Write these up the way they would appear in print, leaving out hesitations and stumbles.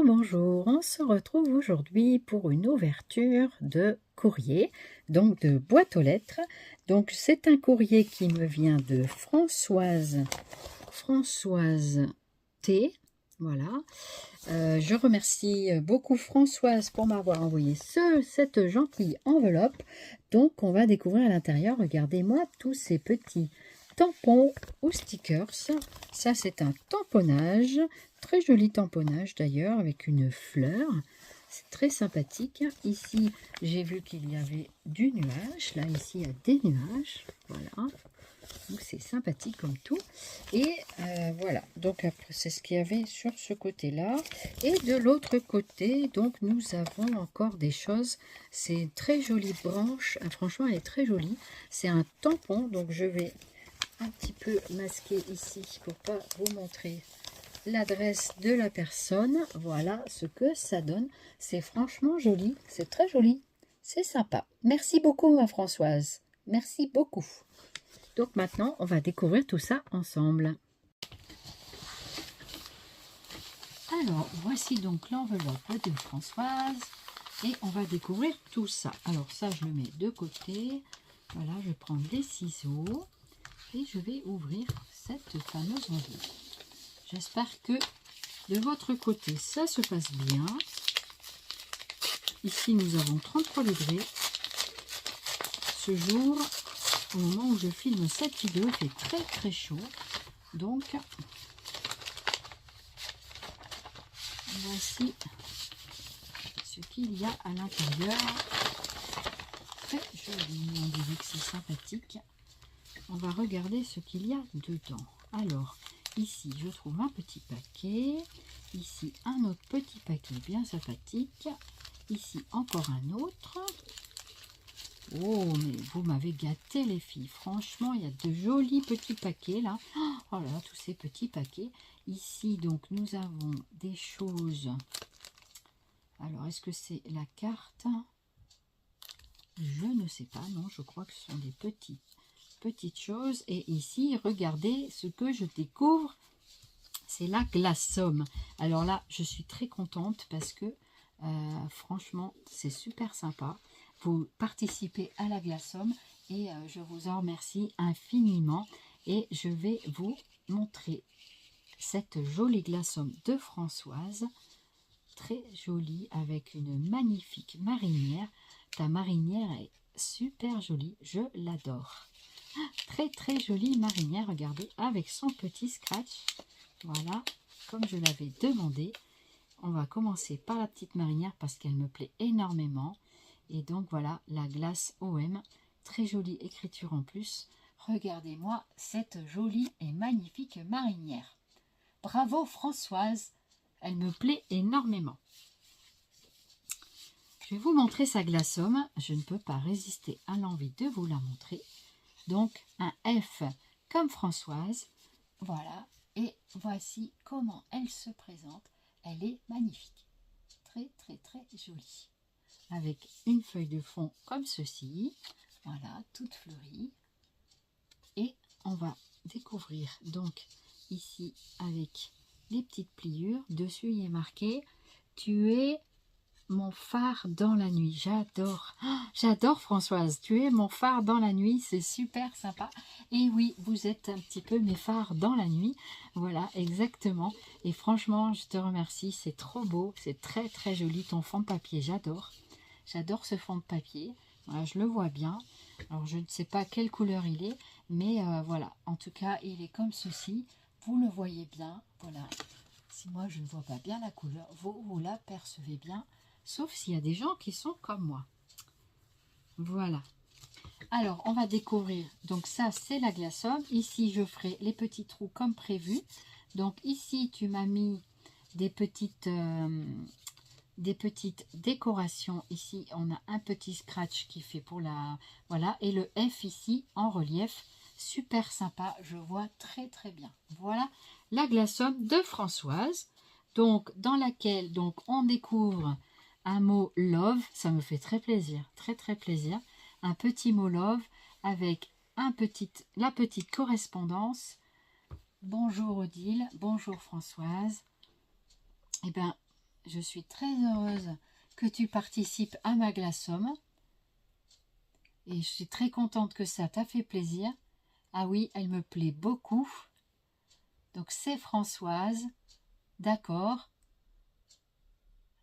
Bonjour, on se retrouve aujourd'hui pour une ouverture de courrier, donc de boîte aux lettres. Donc c'est un courrier qui me vient de Françoise T. Voilà. Je remercie beaucoup Françoise pour m'avoir envoyé cette gentille enveloppe. Donc on va découvrir à l'intérieur, regardez-moi tous ces petits tampons ou stickers. Ça c'est un tamponnage, très joli tamponnage d'ailleurs avec une fleur. C'est très sympathique. Ici j'ai vu qu'il y avait du nuage. Là ici il y a des nuages. Voilà. Donc c'est sympathique comme tout. Et voilà, donc après c'est ce qu'il y avait sur ce côté là. Et de l'autre côté, donc nous avons encore des choses. C'est une très jolie branche. Franchement elle est très jolie. C'est un tampon, donc je vais un petit peu masquer ici pour pas vous montrer l'adresse de la personne. Voilà ce que ça donne. C'est franchement joli, c'est très joli, c'est sympa. Merci beaucoup ma Françoise, merci beaucoup. Donc maintenant, on va découvrir tout ça ensemble. Alors, voici donc l'enveloppe de Françoise. Et on va découvrir tout ça. Alors ça, je le mets de côté. Voilà, je vais prendre des ciseaux. Et je vais ouvrir cette fameuse enveloppe. J'espère que de votre côté, ça se passe bien. Ici, nous avons 33 degrés. Ce jour, au moment où je filme cette vidéo, il fait très chaud. Donc, voici ce qu'il y a à l'intérieur. Très joli, on dirait que c'est sympathique. On va regarder ce qu'il y a dedans. Alors, ici, je trouve un petit paquet. Ici, un autre petit paquet bien sympathique. Ici, encore un autre. Oh, mais vous m'avez gâté les filles. Franchement, il y a de jolis petits paquets là. Oh là là, tous ces petits paquets. Ici, donc, nous avons des choses. Alors, est-ce que c'est la carte? Je ne sais pas. Non, je crois que ce sont des petites choses. Et ici, regardez ce que je découvre. C'est la Glaçom. Alors là, je suis très contente parce que franchement, c'est super sympa. Vous participez à la Glaçom et je vous en remercie infiniment. Et je vais vous montrer cette jolie Glaçom de Françoise. Très jolie avec une magnifique marinière. Ta marinière est super jolie, je l'adore. Très jolie marinière, regardez, avec son petit scratch. Voilà, comme je l'avais demandé. On va commencer par la petite marinière parce qu'elle me plaît énormément. Et donc voilà, la glace OM. Très jolie écriture en plus. Regardez-moi cette jolie et magnifique marinière. Bravo Françoise, elle me plaît énormément. Je vais vous montrer sa Glaçom. Je ne peux pas résister à l'envie de vous la montrer. Donc un F comme Françoise. Voilà. Et voici comment elle se présente. Elle est magnifique. Très jolie. Avec une feuille de fond comme ceci. Voilà, toute fleurie. Et on va découvrir donc ici avec les petites pliures. Dessus il est marqué « Tu es mon phare dans la nuit ». J'adore. J'adore Françoise. Tu es mon phare dans la nuit. C'est super sympa. Et oui, vous êtes un petit peu mes phares dans la nuit. Voilà, exactement. Et franchement, je te remercie. C'est trop beau. C'est très joli ton fond de papier. J'adore. J'adore ce fond de papier. Voilà, je le vois bien. Alors, je ne sais pas quelle couleur il est. Mais voilà. En tout cas, il est comme ceci. Vous le voyez bien. Voilà. Si moi, je ne vois pas bien la couleur, vous la percevez bien. Sauf s'il y a des gens qui sont comme moi. Voilà. Alors, on va découvrir. Donc ça, c'est la Glaçom. Ici, je ferai les petits trous comme prévu. Donc ici, tu m'as mis des petites décorations. Ici, on a un petit scratch qui fait pour la... Voilà. Et le F ici, en relief. Super sympa. Je vois très bien. Voilà la Glaçom de Françoise. Donc, dans laquelle donc on découvre un mot love. Ça me fait très plaisir. Très plaisir. Un petit mot love avec la petite correspondance. Bonjour Odile, bonjour Françoise. Eh bien, je suis très heureuse que tu participes à ma glaçome. Et je suis très contente que ça t'a fait plaisir. Ah oui, elle me plaît beaucoup. Donc c'est Françoise. D'accord.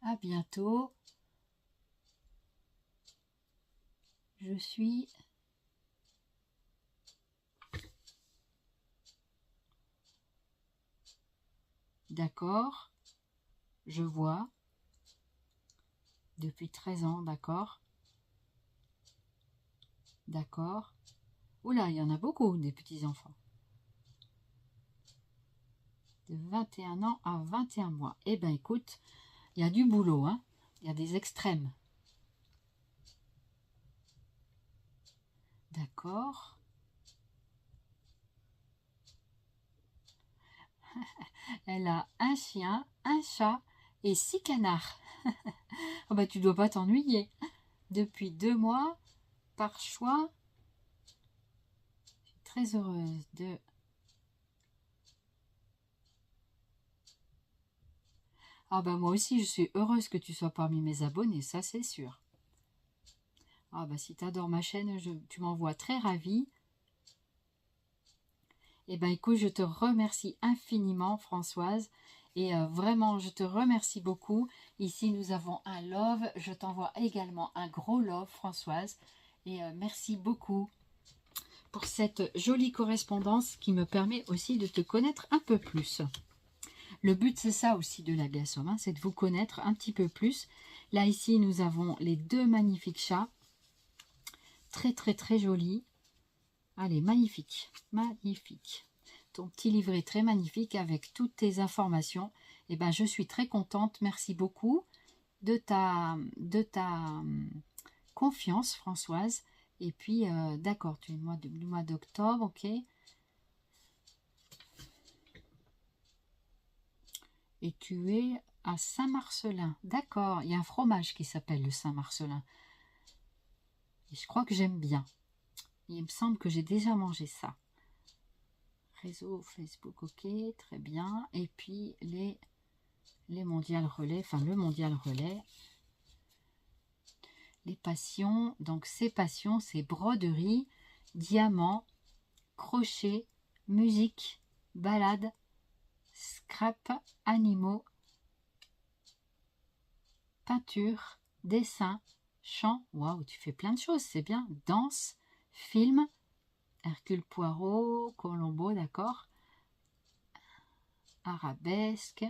À bientôt. Je suis... D'accord. Je vois. Depuis 13 ans, d'accord. D'accord. Oula, il y en a beaucoup, des petits-enfants. De 21 ans à 21 mois. Eh bien, écoute, il y a du boulot, hein. Il y a des extrêmes. D'accord. Elle a un chien, un chat et 6 canards. Oh bah, tu dois pas t'ennuyer. Depuis 2 mois, par choix, je suis très heureuse de... Ah bah moi aussi, je suis heureuse que tu sois parmi mes abonnés, ça c'est sûr. Ah bah si tu adores ma chaîne, tu m'envoies très ravie. Eh ben écoute, je te remercie infiniment Françoise. Et vraiment, je te remercie beaucoup. Ici, nous avons un love. Je t'envoie également un gros love, Françoise. Et merci beaucoup pour cette jolie correspondance qui me permet aussi de te connaître un peu plus. Le but, c'est ça aussi de la glaçome, hein, c'est de vous connaître un petit peu plus. Là, ici, nous avons les 2 magnifiques chats. Très, très, très jolis. Allez, magnifique, magnifique. Ton petit livret très magnifique avec toutes tes informations. Eh ben, je suis très contente. Merci beaucoup de ta confiance, Françoise. Et puis, d'accord, tu es du mois d'octobre, ok. Et tu es à Saint-Marcelin. D'accord, il y a un fromage qui s'appelle le Saint-Marcelin. Et je crois que j'aime bien. Il me semble que j'ai déjà mangé ça. Réseau Facebook, ok, très bien. Et puis les mondiales relais, enfin le mondial relais. Les passions, donc ces passions, c'est broderie, diamant, crochet, musique, balade, scrap, animaux, peinture, dessin, chant. Waouh, tu fais plein de choses, c'est bien. Danse, film, Hercule Poirot, Colombo, d'accord. Arabesque.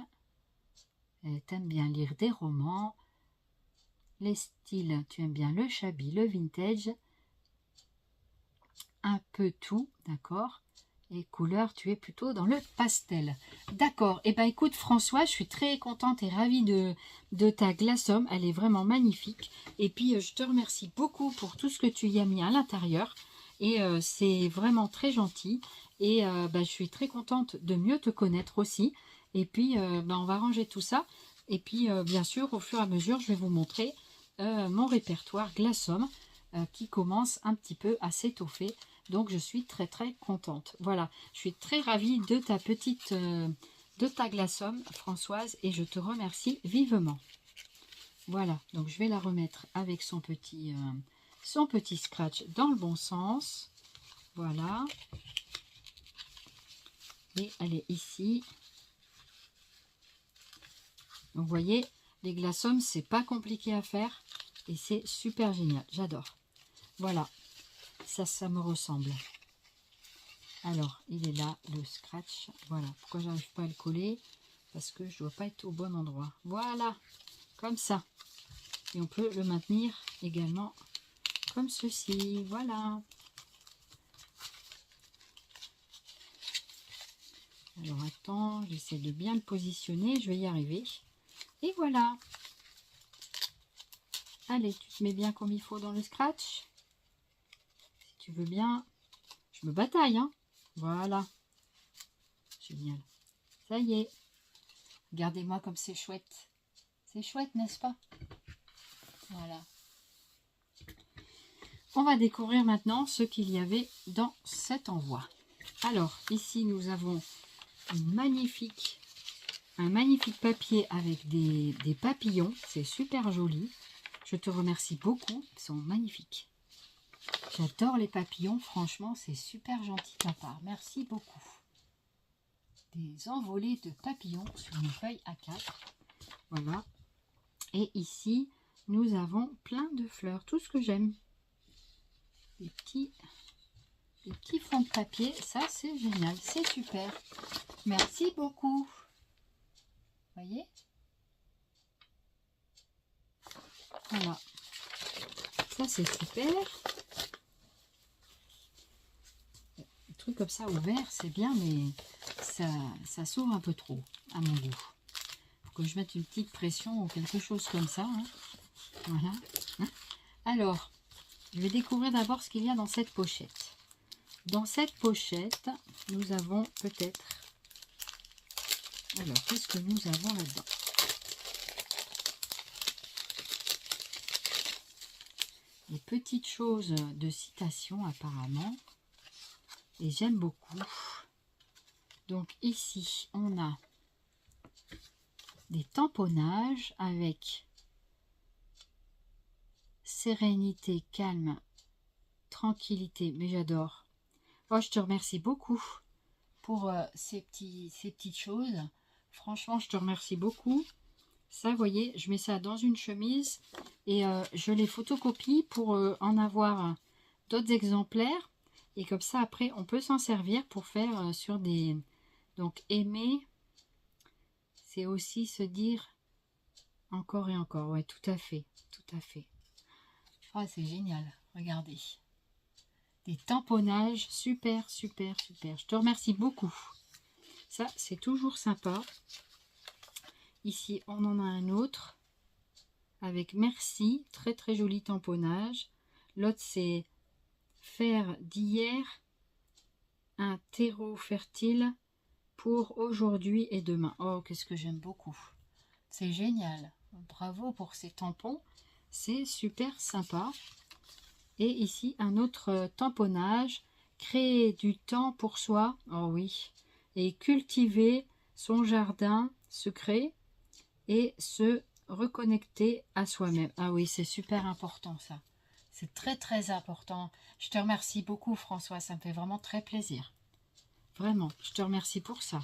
T'aimes bien lire des romans. Les styles, tu aimes bien le shabby, le vintage. Un peu tout, d'accord. Et couleur, tu es plutôt dans le pastel. D'accord. Et ben écoute François, je suis très contente et ravie de ta glaçome. Elle est vraiment magnifique. Et puis je te remercie beaucoup pour tout ce que tu y as mis à l'intérieur. Et c'est vraiment très gentil. Et je suis très contente de mieux te connaître aussi. Et puis on va ranger tout ça. Et puis bien sûr, au fur et à mesure, je vais vous montrer mon répertoire glaçome qui commence un petit peu à s'étoffer. Donc je suis très très contente. Voilà, je suis très ravie de ta de ta glaçome Françoise et je te remercie vivement. Voilà, donc je vais la remettre avec son petit scratch dans le bon sens. Voilà. Et elle est ici. Donc vous voyez, les glaçomes, c'est pas compliqué à faire et c'est super génial. J'adore. Voilà. Ça me ressemble. Alors, il est là, le scratch. Voilà. Pourquoi j'arrive pas à le coller? Parce que je dois pas être au bon endroit. Voilà. Comme ça. Et on peut le maintenir également comme ceci. Voilà. Alors, attends. J'essaie de bien le positionner. Je vais y arriver. Et voilà. Allez, tu te mets bien comme il faut dans le scratch. Si tu veux bien. Je me bataille, hein. Voilà. Génial. Ça y est. Regardez-moi comme c'est chouette. C'est chouette, n'est-ce pas? Voilà. On va découvrir maintenant ce qu'il y avait dans cet envoi. Alors, ici, nous avons une magnifique un magnifique papier avec des papillons. C'est super joli. Je te remercie beaucoup. Ils sont magnifiques. J'adore les papillons. Franchement, c'est super gentil de ta part. Merci beaucoup. Des envolées de papillons sur une feuille A4. Voilà. Et ici, nous avons plein de fleurs. Tout ce que j'aime. Des petits fonds de papier. Ça, c'est génial. C'est super. Merci beaucoup. Voyez? Voilà. Ça, c'est super. Le truc comme ça ouvert, c'est bien, mais ça s'ouvre un peu trop, à mon goût. Faut que je mette une petite pression ou quelque chose comme ça. Hein. Voilà. Hein. Alors, je vais découvrir d'abord ce qu'il y a dans cette pochette. Dans cette pochette, nous avons peut-être... Alors, qu'est-ce que nous avons là-dedans? Des petites choses de citation apparemment. Et j'aime beaucoup. Donc ici, on a des tamponnages avec sérénité, calme, tranquillité. Mais j'adore. Oh, je te remercie beaucoup pour ces petites choses. Franchement, je te remercie beaucoup. Ça, vous voyez, je mets ça dans une chemise et je les photocopie pour en avoir d'autres exemplaires. Et comme ça, après, on peut s'en servir pour faire sur des... Donc, aimer, c'est aussi se dire encore et encore. Ouais, tout à fait, tout à fait. Ah, c'est génial, regardez. Des tamponnages, super, super, super. Je te remercie beaucoup. Ça, c'est toujours sympa. Ici, on en a un autre avec merci, très très joli tamponnage. L'autre, c'est faire d'hier un terreau fertile pour aujourd'hui et demain. Oh, qu'est-ce que j'aime beaucoup. C'est génial. Bravo pour ces tampons. C'est super sympa. Et ici, un autre tamponnage. Créer du temps pour soi. Oh oui. Et cultiver son jardin secret. Et se reconnecter à soi-même. Ah oui, c'est super important ça. C'est très très important. Je te remercie beaucoup François, ça me fait vraiment très plaisir. Vraiment, je te remercie pour ça.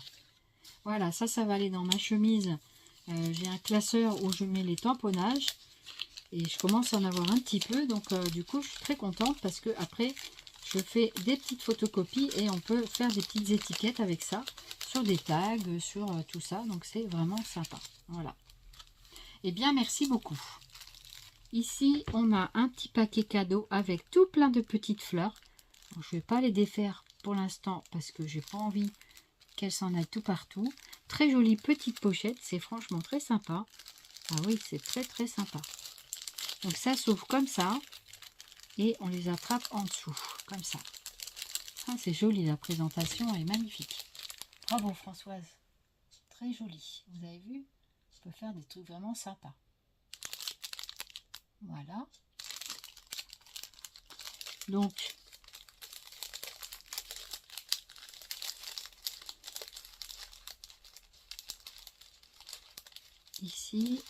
Voilà, ça va aller dans ma chemise. J'ai un classeur où je mets les tamponnages. Et je commence à en avoir un petit peu. Donc du coup, je suis très contente parce que après, je fais des petites photocopies et on peut faire des petites étiquettes avec ça. Sur des tags, sur tout ça. Donc c'est vraiment sympa. Voilà. Eh bien, merci beaucoup. Ici, on a un petit paquet cadeau avec tout plein de petites fleurs. Donc, je ne vais pas les défaire pour l'instant parce que j'ai pas envie qu'elles s'en aillent tout partout. Très jolie petite pochette. C'est franchement très sympa. Ah oui, c'est très très sympa. Donc, ça s'ouvre comme ça. Et on les attrape en dessous. Comme ça. Ah, c'est joli. La présentation est magnifique. Bravo Françoise. Très jolie. Vous avez vu? On peut faire des trucs vraiment sympas. Voilà. Donc, ici.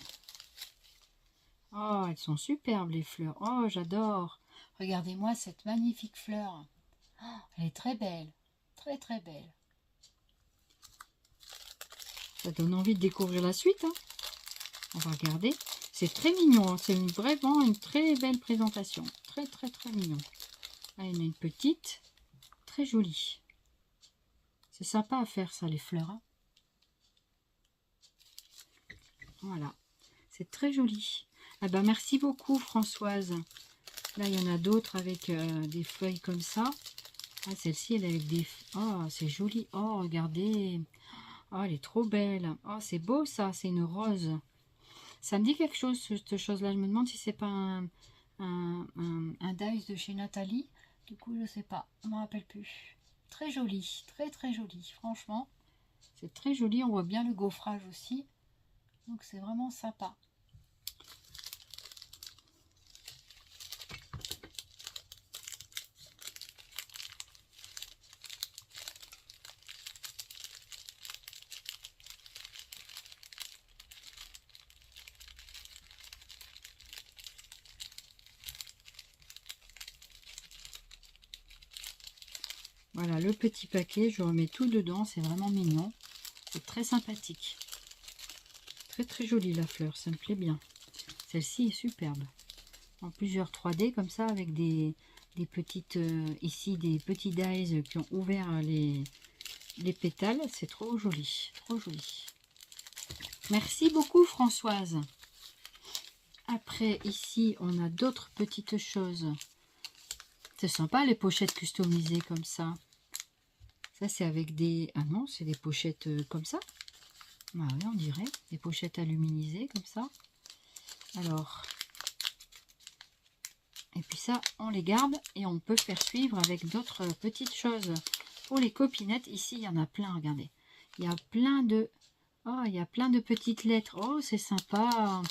Oh, elles sont superbes les fleurs. Oh, j'adore. Regardez-moi cette magnifique fleur. Oh, elle est très belle. Très très belle. Ça donne envie de découvrir la suite. Hein. On va regarder. C'est très mignon. Hein. C'est vraiment une très belle présentation. Très très très mignon. Ah, il y en a une petite. Très jolie. C'est sympa à faire ça les fleurs. Hein. Voilà. C'est très joli. Ah ben, merci beaucoup Françoise. Là, il y en a d'autres avec des feuilles comme ça. Ah, celle-ci, elle est avec des... Oh, c'est joli. Oh, regardez. Oh, elle est trop belle. Oh, c'est beau ça. C'est une rose. Ça me dit quelque chose, cette chose-là. Je me demande si c'est pas un dice de chez Nathalie. Du coup, je sais pas. Je ne me rappelle plus. Très joli. Très, très joli. Franchement, c'est très joli. On voit bien le gaufrage aussi. Donc, c'est vraiment sympa. Voilà, le petit paquet, je remets tout dedans, c'est vraiment mignon. C'est très sympathique. Très très jolie la fleur, ça me plaît bien. Celle-ci est superbe. En plusieurs 3D comme ça, avec des petites, ici des petits dies qui ont ouvert les pétales. C'est trop joli, trop joli. Merci beaucoup Françoise. Après, ici, on a d'autres petites choses. C'est sympa les pochettes customisées comme ça. Ça, c'est avec des... Ah non, c'est des pochettes comme ça. Ah oui, on dirait. Des pochettes aluminisées comme ça. Alors... Et puis ça, on les garde et on peut faire suivre avec d'autres petites choses. Pour les copinettes, ici, il y en a plein, regardez. Il y a plein de... Oh, il y a plein de petites lettres. Oh, c'est sympa.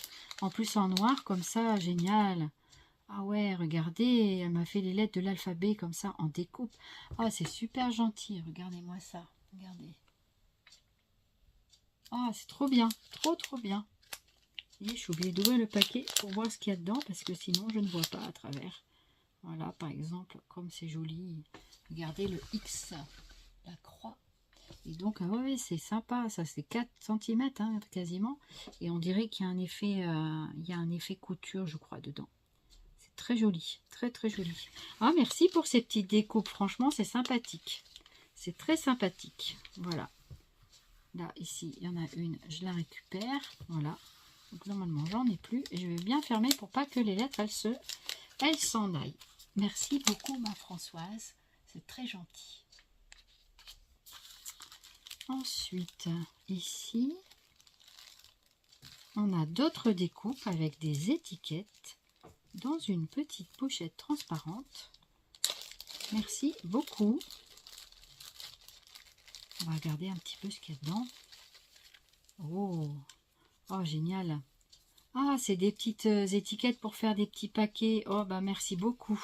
En plus en noir, comme ça, génial. Ah ouais, regardez, elle m'a fait les lettres de l'alphabet comme ça, en découpe. Oh, c'est super gentil. Regardez-moi ça. Regardez. Oh, c'est trop bien. Trop, trop bien. Et j'ai oublié d'ouvrir le paquet pour voir ce qu'il y a dedans, parce que sinon, je ne vois pas à travers. Voilà, par exemple, comme c'est joli. Regardez le X, la croix. Et donc, ah ouais, c'est sympa, ça c'est 4 cm hein, quasiment. Et on dirait qu'il y a un effet couture, je crois, dedans. C'est très joli, très très joli. Ah, merci pour ces petites découpes, franchement, c'est sympathique. C'est très sympathique, voilà. Là, ici, il y en a une, je la récupère, voilà. Donc normalement, j'en ai plus. Et je vais bien fermer pour pas que les lettres, elles s'en aillent. Merci beaucoup, ma Françoise, c'est très gentil. Ensuite, ici, on a d'autres découpes avec des étiquettes dans une petite pochette transparente. Merci beaucoup. On va regarder un petit peu ce qu'il y a dedans. Oh, oh génial. Ah, c'est des petites étiquettes pour faire des petits paquets. Oh, bah merci beaucoup.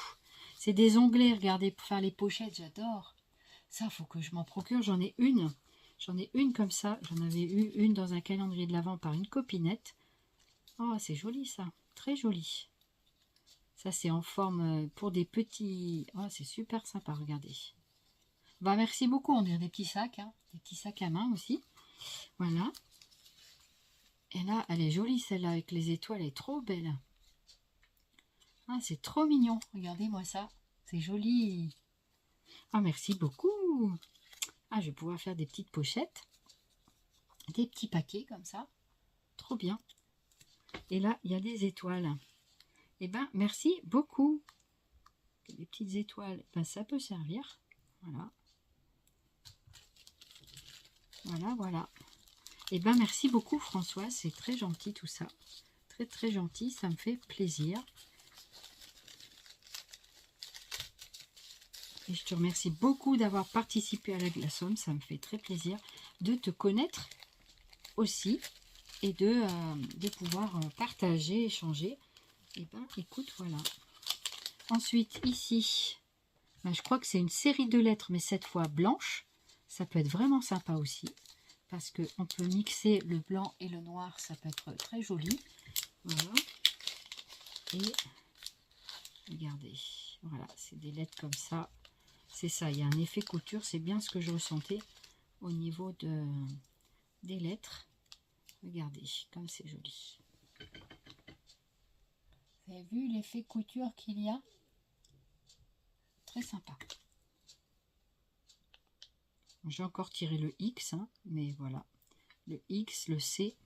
C'est des onglets, regardez, pour faire les pochettes, j'adore. Ça, faut que je m'en procure, j'en ai une. J'en ai une comme ça. J'en avais eu une dans un calendrier de l'Avent par une copinette. Oh, c'est joli ça. Très joli. Ça, c'est en forme pour des petits... Oh, c'est super sympa, regardez. Bah, merci beaucoup. On dirait des petits sacs. Hein. Des petits sacs à main aussi. Voilà. Et là, elle est jolie celle-là avec les étoiles. Elle est trop belle. Ah, c'est trop mignon. Regardez-moi ça. C'est joli. Ah, merci beaucoup. Ah, je vais pouvoir faire des petites pochettes. Des petits paquets comme ça. Trop bien. Et là, il y a des étoiles. Eh ben, merci beaucoup. Des petites étoiles, ben, ça peut servir. Voilà. Voilà, voilà. Eh ben, merci beaucoup, Françoise. C'est très gentil tout ça. Très, très gentil. Ça me fait plaisir. Et je te remercie beaucoup d'avoir participé à la glaçonne. Ça me fait très plaisir de te connaître aussi et de pouvoir partager, échanger. Et ben, écoute, voilà. Ensuite, ici, ben, je crois que c'est une série de lettres, mais cette fois blanche. Ça peut être vraiment sympa aussi, parce qu'on peut mixer le blanc et le noir, ça peut être très joli. Voilà. Et regardez, voilà, c'est des lettres comme ça. C'est ça, il y a un effet couture, c'est bien ce que je ressentais au niveau des lettres. Regardez, comme c'est joli. Vous avez vu l'effet couture qu'il y a? Très sympa. J'ai encore tiré le X, hein, mais voilà. Le X, le C.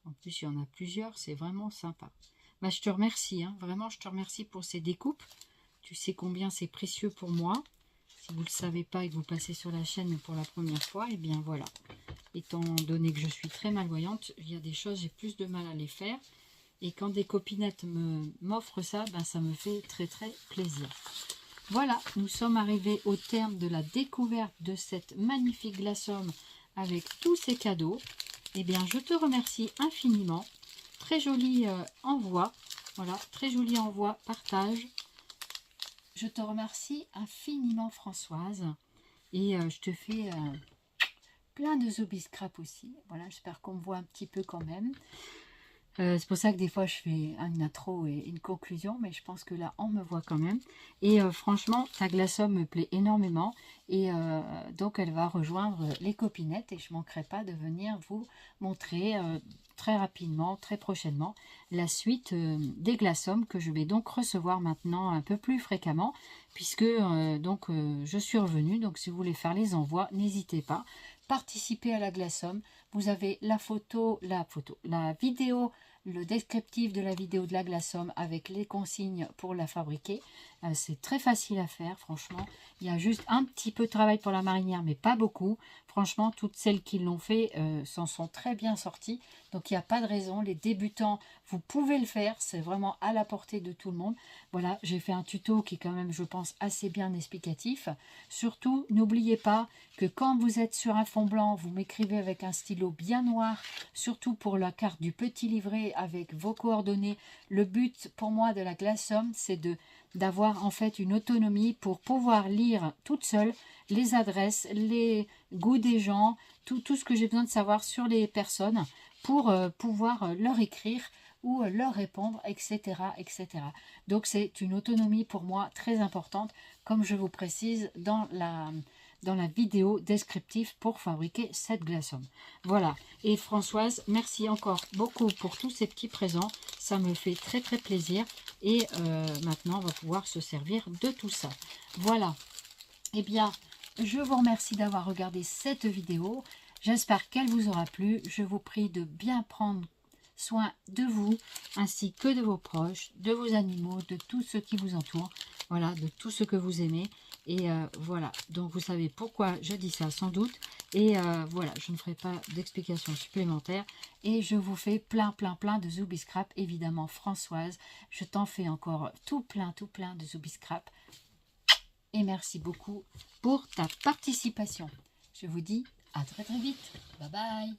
En plus, il y en a plusieurs, c'est vraiment sympa. Bah, je te remercie, hein, vraiment, je te remercie pour ces découpes. Tu sais combien c'est précieux pour moi. Si vous ne le savez pas et que vous passez sur la chaîne pour la première fois, et bien voilà. Étant donné que je suis très malvoyante, il y a des choses, j'ai plus de mal à les faire. Et quand des copinettes m'offrent ça, ben ça me fait très très plaisir. Voilà, nous sommes arrivés au terme de la découverte de cette magnifique glaçonne avec tous ces cadeaux. Eh bien, je te remercie infiniment. Très joli envoi. Voilà, très joli envoi, partage. Je te remercie infiniment, Françoise. Et je te fais plein de zombie scrap aussi. Voilà, j'espère qu'on me voit un petit peu quand même. C'est pour ça que des fois je fais une intro et une conclusion, mais je pense que là on me voit quand même. Et franchement, ta glaçome me plaît énormément. Et donc elle va rejoindre les copinettes et je ne manquerai pas de venir vous montrer très rapidement, très prochainement, la suite des glaçomes que je vais donc recevoir maintenant un peu plus fréquemment, puisque je suis revenue. Donc si vous voulez faire les envois, n'hésitez pas. Participez à la glaçome. Vous avez la vidéo, le descriptif de la vidéo de la glaçome avec les consignes pour la fabriquer. C'est très facile à faire, franchement. Il y a juste un petit peu de travail pour la marinière, mais pas beaucoup. Franchement, toutes celles qui l'ont fait s'en sont très bien sorties. Donc, il n'y a pas de raison. Les débutants, vous pouvez le faire. C'est vraiment à la portée de tout le monde. Voilà, j'ai fait un tuto qui est quand même, je pense, assez bien explicatif. Surtout, n'oubliez pas que quand vous êtes sur un fond blanc, vous m'écrivez avec un stylo bien noir, surtout pour la carte du petit livret avec vos coordonnées. Le but pour moi de la glaçome, c'est d'avoir en fait une autonomie pour pouvoir lire toute seule les adresses, les goûts des gens, tout ce que j'ai besoin de savoir sur les personnes pour pouvoir leur écrire ou leur répondre, etc., etc. Donc c'est une autonomie pour moi très importante, comme je vous précise dans la vidéo descriptive pour fabriquer cette glaçome. Voilà. Et Françoise, merci encore beaucoup pour tous ces petits présents. Ça me fait très très plaisir. Et maintenant, on va pouvoir se servir de tout ça. Voilà. Eh bien, je vous remercie d'avoir regardé cette vidéo. J'espère qu'elle vous aura plu. Je vous prie de bien prendre soin de vous, ainsi que de vos proches, de vos animaux, de tout ce qui vous entoure. Voilà, de tout ce que vous aimez. Et voilà, donc vous savez pourquoi je dis ça sans doute. Et voilà, je ne ferai pas d'explications supplémentaires. Et je vous fais plein de Zooby Scrap. Évidemment, Françoise, je t'en fais encore tout plein de Zooby Scrap. Et merci beaucoup pour ta participation. Je vous dis à très vite. Bye bye.